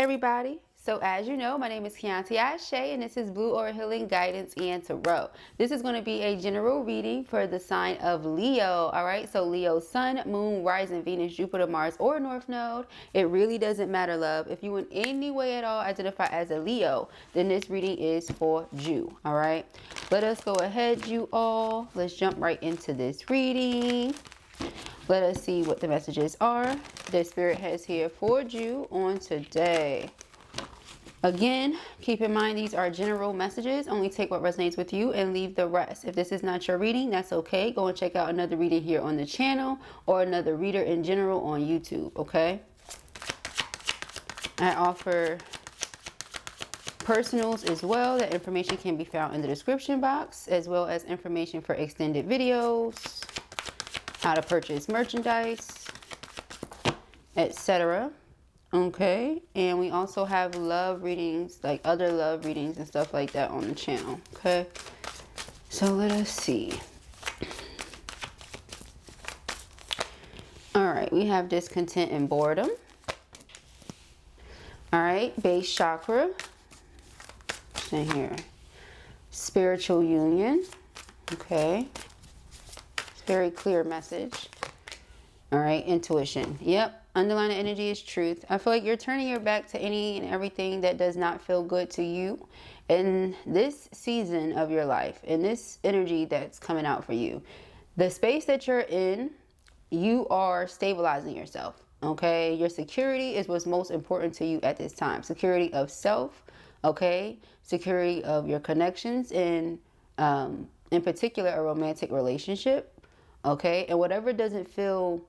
everybody. So as you know, my name is Kianti Ayshea and this is Blue Aura Healing Guidance and Tarot. This is going to be a general reading for the sign of Leo. Alright, so Leo, Sun, Moon, Rising, Venus, Jupiter, Mars, or North Node. It really doesn't matter, love. If you in any way at all identify as a Leo, then this reading is for you. Alright, let us go ahead, you all. Let's jump right into this reading. Let us see what the messages are that Spirit has here for you on today. Again, keep in mind these are general messages. Only take what resonates with you and leave the rest. If this is not your reading, that's okay. Go and check out another reading here on the channel or another reader in general on YouTube, okay? I offer personals as well. That information can be found in the description box, as well as information for extended videos, how to purchase merchandise, etc. Okay, and we also have love readings, like other love readings and stuff like that on the channel. Okay, so let us see. All right, we have discontent and boredom. All right, base chakra. And here, spiritual union. Okay, it's a very clear message. All right, intuition. Yep. Underlying energy is truth. I feel like you're turning your back to any and everything that does not feel good to you in this season of your life, in this energy that's coming out for you. The space that you're in, you are stabilizing yourself. Okay, your security is what's most important to you at this time. Security of self. Okay, security of your connections in particular a romantic relationship. Okay, and whatever doesn't feel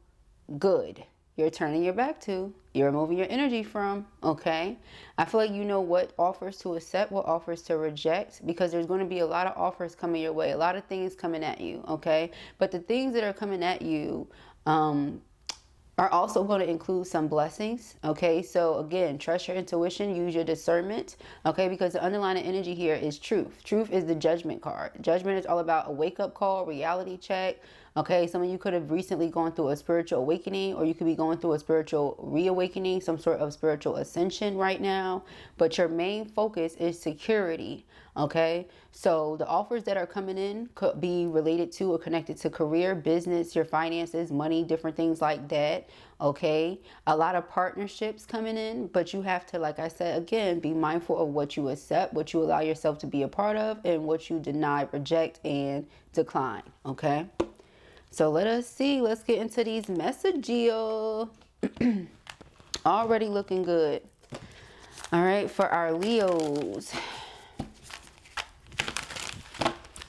good, you're turning your back to, you're removing your energy from. Okay, I feel like you know what offers to accept, what offers to reject, because there's going to be a lot of offers coming your way, a lot of things coming at you. Okay, but the things that are coming at you are also going to include some blessings. Okay, so again, trust your intuition, use your discernment. Okay, because the underlying energy here is truth. Truth is the judgment card. Judgment is all about a wake-up call, reality check. Okay, some of you could have recently gone through a spiritual awakening, or you could be going through a spiritual reawakening, some sort of spiritual ascension right now. But your main focus is security. Okay, so the offers that are coming in could be related to or connected to career, business, your finances, money, different things like that. Okay, a lot of partnerships coming in, but you have to, like I said, again, be mindful of what you accept, what you allow yourself to be a part of, and what you deny, reject, and decline. Okay, so let us see. Let's get into these messages. Already looking good. All right, for our Leos.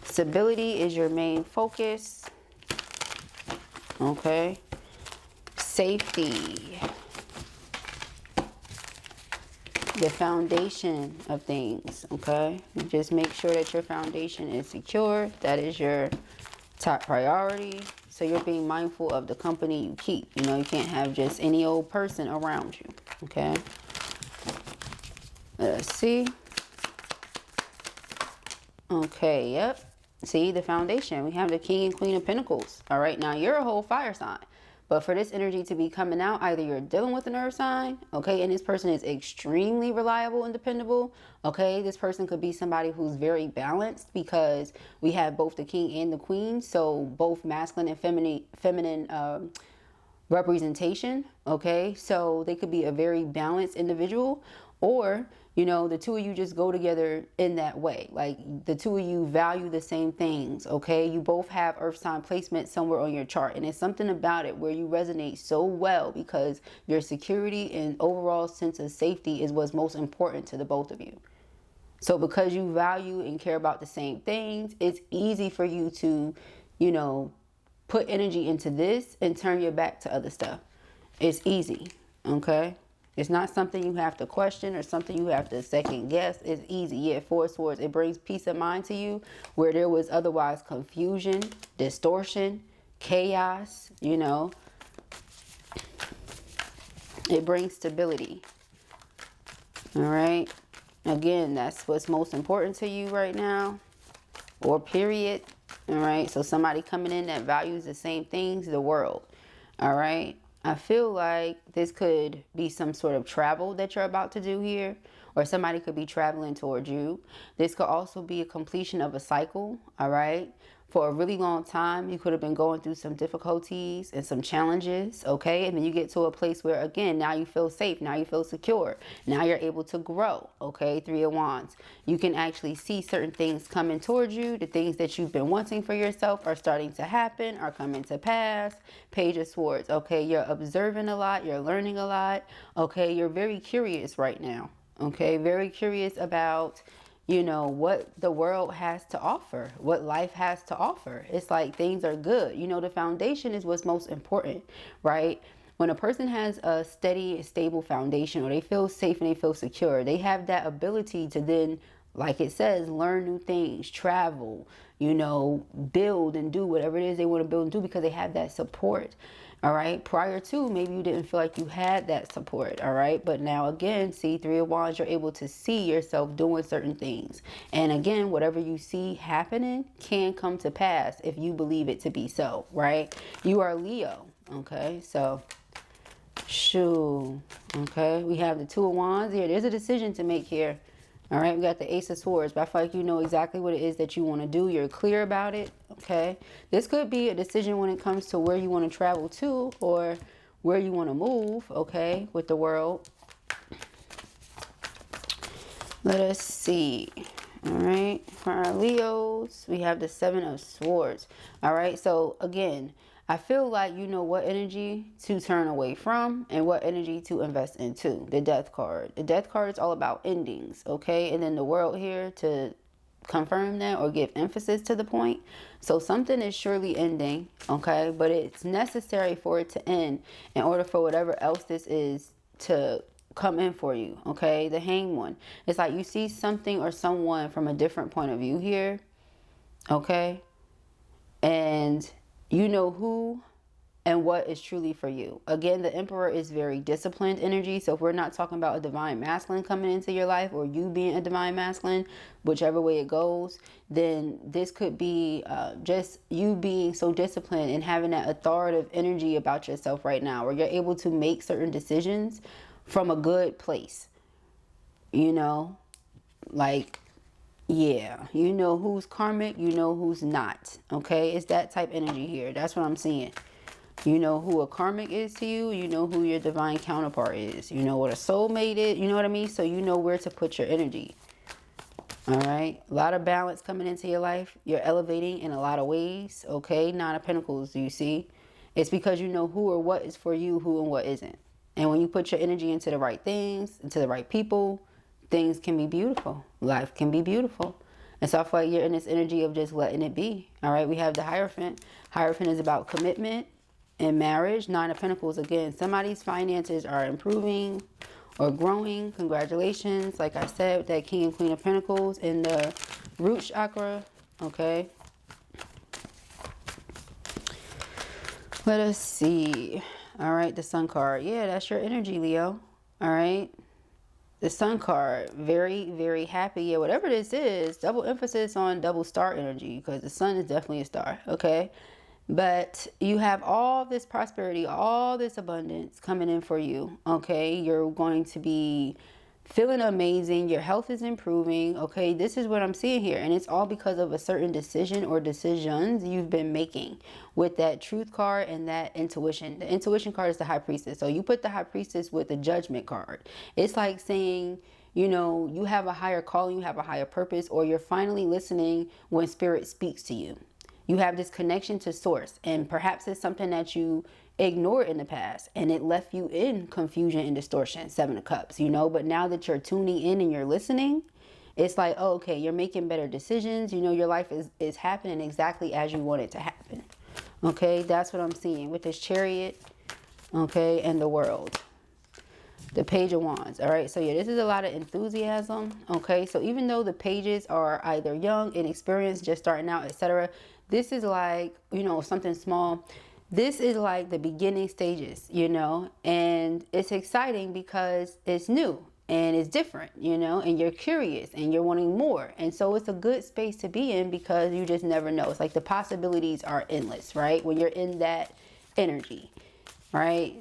Stability is your main focus. Okay. Safety. The foundation of things. Okay. Just make sure that your foundation is secure. That is your top priority. So you're being mindful of the company you keep. You know, you can't have just any old person around you. Okay. Let's see. Okay. Yep. See, the foundation. We have the King and Queen of Pentacles. All right, now you're a whole fire sign. But for this energy to be coming out, either you're dealing with an earth sign, okay, and this person is extremely reliable and dependable. Okay, this person could be somebody who's very balanced, because we have both the King and the Queen. So both masculine and feminine representation. Okay, so they could be a very balanced individual, or you know, the two of you just go together in that way. Like the two of you value the same things. Okay, you both have earth sign placement somewhere on your chart, and it's something about it where you resonate so well, because your security and overall sense of safety is what's most important to the both of you. So because you value and care about the same things, it's easy for you to, you know, put energy into this and turn your back to other stuff. It's easy. Okay, it's not something you have to question or something you have to second guess. It's easy. Yeah, Four of Swords. It brings peace of mind to you where there was otherwise confusion, distortion, chaos, you know. It brings stability. All right. Again, that's what's most important to you right now, or period. All right. So somebody coming in that values the same things, the world. All right. I feel like this could be some sort of travel that you're about to do here, or somebody could be traveling towards you. This could also be a completion of a cycle, all right? For a really long time, you could have been going through some difficulties and some challenges, okay? And then you get to a place where, again, now you feel safe, now you feel secure. Now you're able to grow, okay? Three of Wands. You can actually see certain things coming towards you. The things that you've been wanting for yourself are starting to happen, are coming to pass. Page of Swords, okay? You're observing a lot, you're learning a lot, okay? You're very curious right now, okay? Very curious about, you know, what the world has to offer, what life has to offer. It's like things are good. You know, the foundation is what's most important, right? When a person has a steady, stable foundation, or they feel safe and they feel secure, they have that ability to then, like it says, learn new things, travel, you know, build and do whatever it is they want to build and do, because they have that support. All right. Prior to, maybe you didn't feel like you had that support. All right. But now again, see, Three of Wands, you're able to see yourself doing certain things. And again, whatever you see happening can come to pass if you believe it to be so. Right. You are Leo. Okay. So, shoo. Okay. We have the Two of Wands here. There's a decision to make here. All right, we got the Ace of Swords, but I feel like you know exactly what it is that you want to do. You're clear about it, okay? This could be a decision when it comes to where you want to travel to, or where you want to move, okay, with the world. Let us see. All right, for our Leos, we have the Seven of Swords. All right, so again, I feel like you know what energy to turn away from and what energy to invest into. The Death card. The Death card is all about endings, okay? And then the World here to confirm that or give emphasis to the point. So something is surely ending, okay? But it's necessary for it to end in order for whatever else this is to come in for you, okay? The Hanged One. It's like you see something or someone from a different point of view here, okay? And you know who and what is truly for you. Again, the Emperor is very disciplined energy. So if we're not talking about a divine masculine coming into your life, or you being a divine masculine, whichever way it goes, then this could be just you being so disciplined and having that authoritative energy about yourself right now, where you're able to make certain decisions from a good place. You know, like, yeah, you know who's karmic, you know who's not, okay? It's that type energy here. That's what I'm seeing. You know who a karmic is to you. You know who your divine counterpart is. You know what a soulmate is. You know what I mean? So you know where to put your energy. All right? A lot of balance coming into your life. You're elevating in a lot of ways, okay? Nine of Pentacles, you see? It's because you know who or what is for you, who and what isn't. And when you put your energy into the right things, into the right people, things can be beautiful. Life can be beautiful. And so I feel like you're in this energy of just letting it be. All right, we have the Hierophant. Hierophant is about commitment and marriage. Nine of Pentacles, again, somebody's finances are improving or growing. Congratulations. Like I said, with that King and Queen of Pentacles in the root chakra. Okay. Let us see. All right, the Sun card. Yeah, that's your energy, Leo. All right. The Sun card, very, very happy. Yeah, whatever this is, double emphasis on double star energy, because the sun is definitely a star, okay? But you have all this prosperity, all this abundance coming in for you, okay? You're going to be feeling amazing. Your health is improving, okay? This is what I'm seeing here. And it's all because of a certain decision or decisions you've been making with that Truth card and that Intuition. The Intuition card is the High Priestess. So you put the High Priestess with the Judgment card. It's like saying, you know, you have a higher calling, you have a higher purpose, or you're finally listening when Spirit speaks to you. You have this connection to Source, and perhaps it's something that you ignored in the past and it left you in confusion and distortion. Seven of Cups, you know, but now that you're tuning in and you're listening, it's like, oh, okay, you're making better decisions. You know, your life is happening exactly as you want it to happen. Okay, that's what I'm seeing with this Chariot, okay, and the World. The Page of Wands. All right, so yeah, this is a lot of enthusiasm. Okay, so even though the pages are either young, inexperienced, just starting out, etc., this is like, you know, something small. This is like the beginning stages, you know, and it's exciting because it's new and it's different, you know, and you're curious and you're wanting more. And so it's a good space to be in because you just never know. It's like the possibilities are endless, right? When you're in that energy, right?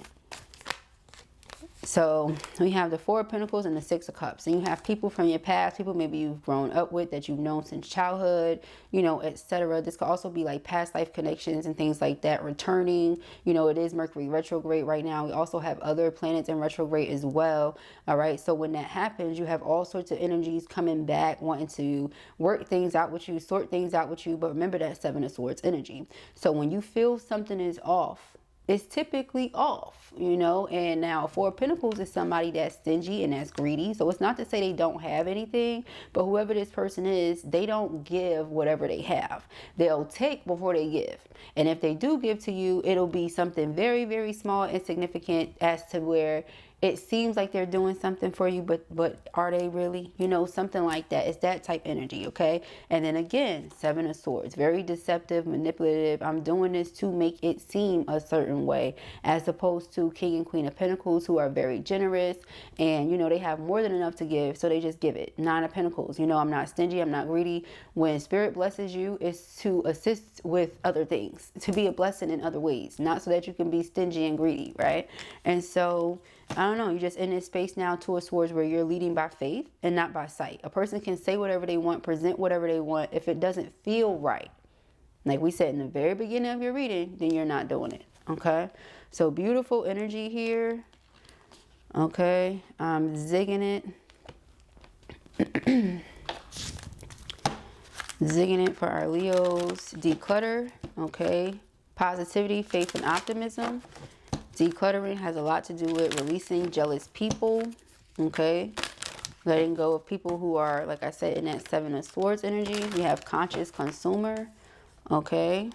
So we have the Four of Pentacles and the Six of Cups. And you have people from your past, people maybe you've grown up with, that you've known since childhood, you know, etc. This could also be like past life connections and things like that returning. You know, it is Mercury retrograde right now. We also have other planets in retrograde as well. All right. So when that happens, you have all sorts of energies coming back, wanting to work things out with you, sort things out with you. But remember that Seven of Swords energy. So when you feel something is off, it's typically off, you know. And now Four of Pentacles is somebody that's stingy and that's greedy. So it's not to say they don't have anything, but whoever this person is, they don't give whatever they have. They'll take before they give. And if they do give to you, it'll be something very, very small, insignificant, as to where it seems like they're doing something for you, but are they really? You know, something like that. It's that type energy, okay? And then again, Seven of Swords, very deceptive, manipulative. I'm doing this to make it seem a certain way, as opposed to King and Queen of Pentacles, who are very generous, and you know, they have more than enough to give, so they just give it. Nine of Pentacles, you know, I'm not stingy, I'm not greedy. When Spirit blesses you, it's to assist with other things, to be a blessing in other ways, not so that you can be stingy and greedy, right? And so I don't know, you're just in this space now, Two of Swords, where you're leading by faith and not by sight. A person can say whatever they want, present whatever they want. If it doesn't feel right, like we said in the very beginning of your reading, then you're not doing it, okay? So beautiful energy here, okay? I'm zigging it. Zigging it for our Leos. Declutter, okay? Positivity, faith, and optimism. Decluttering has a lot to do with releasing jealous people, okay? Letting go of people who are, like I said, in that Seven of Swords energy. We have conscious consumer, okay?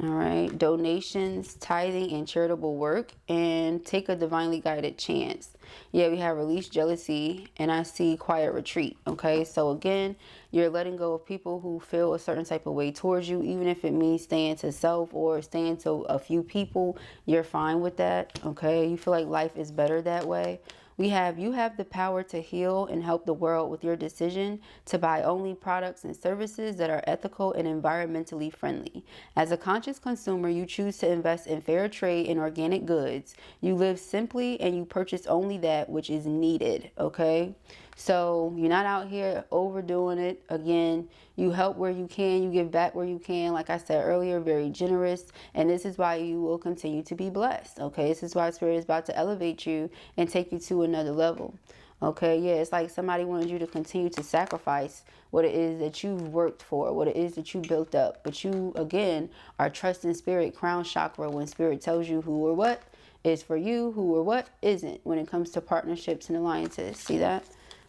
All right, donations, tithing, and charitable work, and take a divinely guided chance. Yeah, we have release jealousy, and I see quiet retreat, okay? So again, you're letting go of people who feel a certain type of way towards you, even if it means staying to self or staying to a few people, you're fine with that, okay? You feel like life is better that way. We have, you have the power to heal and help the world with your decision to buy only products and services that are ethical and environmentally friendly. As a conscious consumer, you choose to invest in fair trade and organic goods. You live simply and you purchase only that which is needed, okay? So you're not out here overdoing it. Again, you help where you can, you give back where you can. Like I said earlier, very generous. And this is why you will continue to be blessed, okay? This is why Spirit is about to elevate you and take you to another level, okay? Yeah, it's like somebody wanted you to continue to sacrifice what it is that you've worked for, what it is that you built up. But you, again, are trusting Spirit, crown chakra, when Spirit tells you who or what is for you, who or what isn't, when it comes to partnerships and alliances. See that?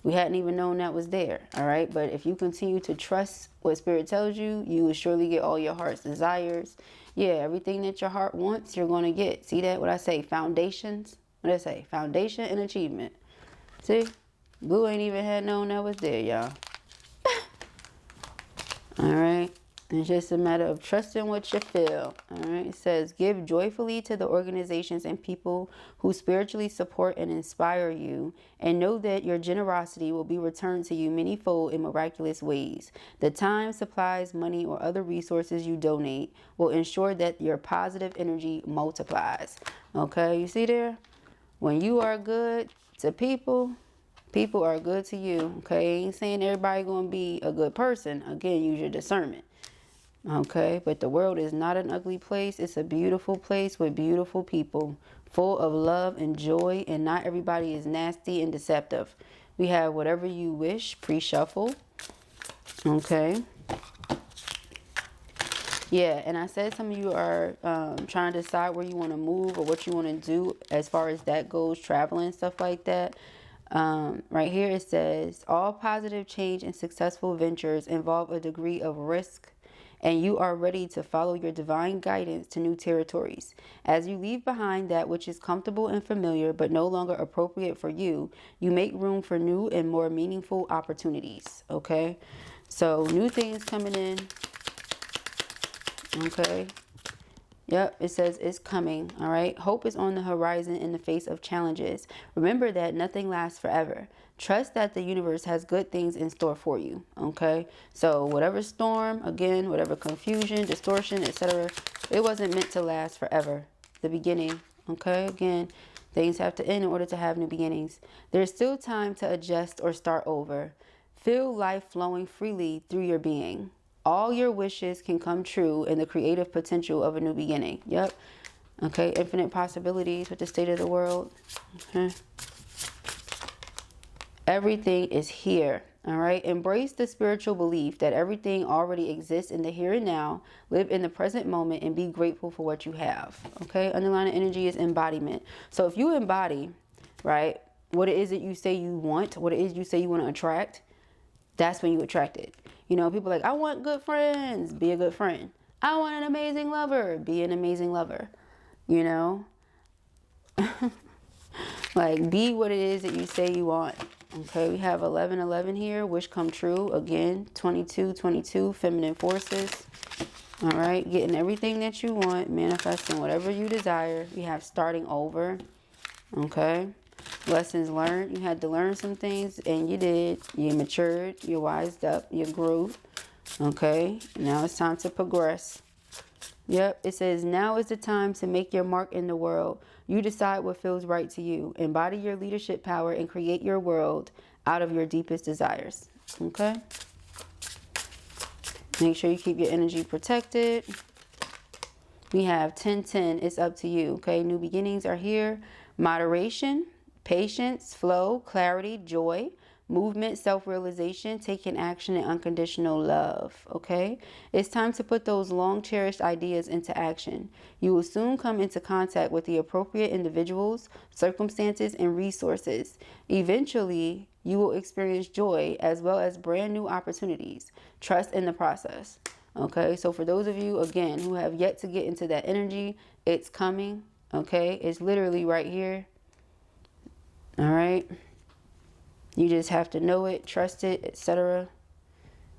We hadn't even known that was there, all right? But if you continue to trust what Spirit tells you, you will surely get all your heart's desires. Yeah, everything that your heart wants, you're going to get. See that? What I say? Foundations. What did I say? Foundation and achievement. See? Blue ain't even had known that was there, y'all. All right? It's just a matter of trusting what you feel. All right. It says, give joyfully to the organizations and people who spiritually support and inspire you, and know that your generosity will be returned to you manyfold in miraculous ways. The time, supplies, money, or other resources you donate will ensure that your positive energy multiplies. Okay. You see there? When you are good to people, people are good to you. Okay. Ain't saying everybody going to be a good person. Again, use your discernment. Okay, but the world is not an ugly place. It's a beautiful place with beautiful people, full of love and joy, and not everybody is nasty and deceptive. We have whatever you wish, pre-shuffle. Okay. Yeah, and I said some of you are trying to decide where you want to move or what you want to do as far as that goes, traveling, stuff like that. Right here it says, all positive change and successful ventures involve a degree of risk, and you are ready to follow your divine guidance to new territories. As you leave behind that which is comfortable and familiar but no longer appropriate for you, you make room for new and more meaningful opportunities. Okay, so new things coming in. Okay, Yep, it says it's coming, all right? Hope is on the horizon in the face of challenges. Remember that nothing lasts forever. Trust that the universe has good things in store for you, okay? So whatever storm, again, whatever confusion, distortion, etc., it wasn't meant to last forever. The beginning, okay? Again, things have to end in order to have new beginnings. There's still time to adjust or start over. Feel life flowing freely through your being. All your wishes can come true in the creative potential of a new beginning. Yep. Okay, infinite possibilities with the state of the world. Okay. Everything is here. All right. Embrace the spiritual belief that everything already exists in the here and now. Live in the present moment and be grateful for what you have. Okay. Underlying energy is embodiment. So if you embody, right, what it is that you say you want, what it is you say you want to attract, that's when you attract it. You know, people are like, I want good friends. Be a good friend. I want an amazing lover. Be an amazing lover. You know? Like, be what it is that you say you want. Okay, we have 1111 here. Wish come true. Again, 2222, feminine forces. All right, getting everything that you want. Manifesting whatever you desire. We have starting over. Okay. Lessons learned. You had to learn some things, and you did. You matured. You wised up. You grew. Okay. Now it's time to progress. Yep. It says, now is the time to make your mark in the world. You decide what feels right to you. Embody your leadership power and create your world out of your deepest desires. Okay. Make sure you keep your energy protected. We have 1010. It's up to you. Okay. New beginnings are here. Moderation. Patience, flow, clarity, joy, movement, self-realization, taking action, and unconditional love, okay? It's time to put those long-cherished ideas into action. You will soon come into contact with the appropriate individuals, circumstances, and resources. Eventually, you will experience joy as well as brand new opportunities. Trust in the process, okay? So for those of you, again, who have yet to get into that energy, it's coming, okay? It's literally right here. All right. You just have to know it, trust it, etc.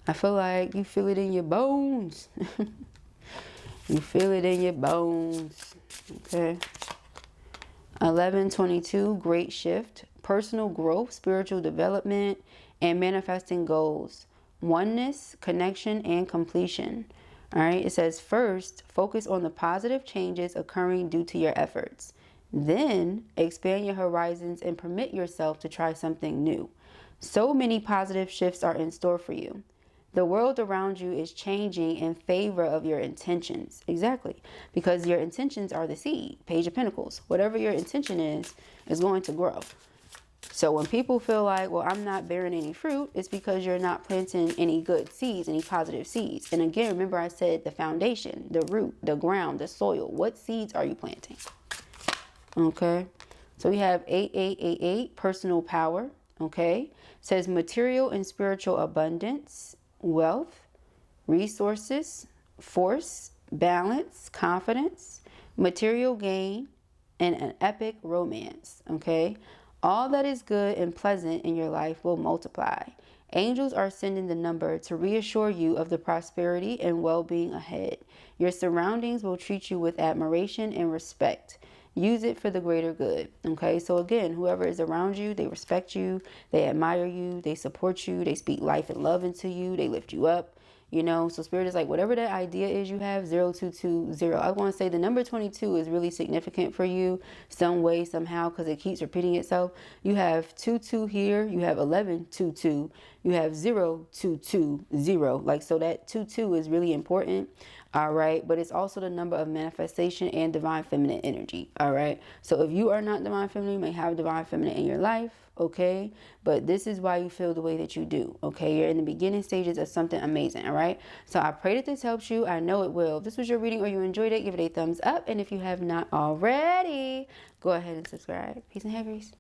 I feel like you feel it in your bones. You feel it in your bones. Okay. 1122, great shift, personal growth, spiritual development, and manifesting goals. Oneness, connection, and completion. All right. It says, first, focus on the positive changes occurring due to your efforts. Then expand your horizons and permit yourself to try something new. So many positive shifts are in store for you. The world around you is changing in favor of your intentions. Exactly. Because your intentions are the seed. Page of Pentacles. Whatever your intention is going to grow. So when people feel like, well, I'm not bearing any fruit, it's because you're not planting any good seeds, any positive seeds. And again, remember I said the foundation, the root, the ground, the soil. What seeds are you planting? Okay, so we have 8888, personal power. Okay, it says material and spiritual abundance, wealth, resources, force, balance, confidence, material gain, and an epic romance. Okay, all that is good and pleasant in your life will multiply. Angels are sending the number to reassure you of the prosperity and well-being ahead. Your surroundings will treat you with admiration and respect. Use it for the greater good. Okay, so again, whoever is around you, they respect you, they admire you, they support you, they speak life and love into you, they lift you up. You know, so Spirit is like, whatever that idea is you have, 0220. I want to say the number 22 is really significant for you some way, somehow, because it keeps repeating itself. You have 22 here, you have 1122, you have 0220. Like, so that 22 is really important. All right, but it's also the number of manifestation and divine feminine energy. All right, so if you are not divine feminine, you may have divine feminine in your life. Okay, but this is why you feel the way that you do. Okay, you're in the beginning stages of something amazing. All right, so I pray that this helps you. I know it will. If this was your reading or you enjoyed it, give it a thumbs up, and if you have not already, go ahead and subscribe. Peace and hair grease.